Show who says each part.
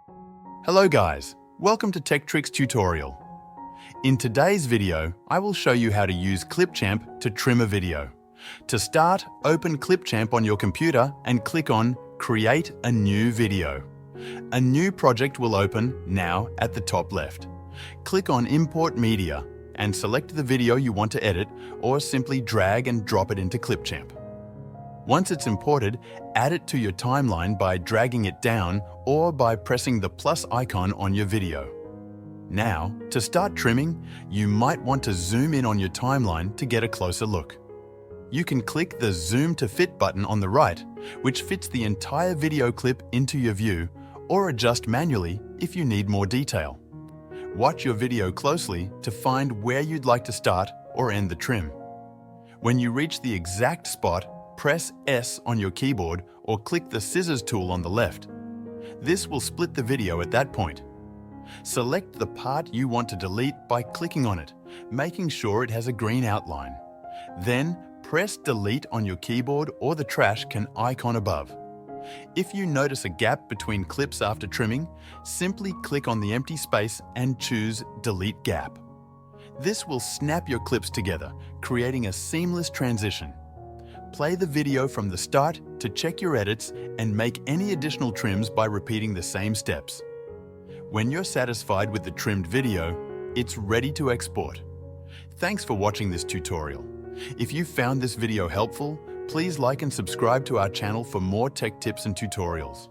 Speaker 1: Hello guys, welcome to Tech Tricks tutorial. In today's video, I will show you how to use Clipchamp to trim a video. To start, open Clipchamp on your computer and click on Create a new video. A new project will open now at the top left. Click on Import Media and select the video you want to edit, or simply drag and drop it into Clipchamp. Once it's imported, add it to your timeline by dragging it down or by pressing the plus icon on your video. Now, to start trimming, you might want to zoom in on your timeline to get a closer look. You can click the Zoom to Fit button on the right, which fits the entire video clip into your view, or adjust manually if you need more detail. Watch your video closely to find where you'd like to start or end the trim. When you reach the exact spot, press S on your keyboard or click the scissors tool on the left. This will split the video at that point. Select the part you want to delete by clicking on it, making sure it has a green outline. Then, press Delete on your keyboard or the trash can icon above. If you notice a gap between clips after trimming, simply click on the empty space and choose Delete Gap. This will snap your clips together, creating a seamless transition. Play the video from the start to check your edits and make any additional trims by repeating the same steps. When you're satisfied with the trimmed video, it's ready to export. Thanks for watching this tutorial. If you found this video helpful, please like and subscribe to our channel for more tech tips and tutorials.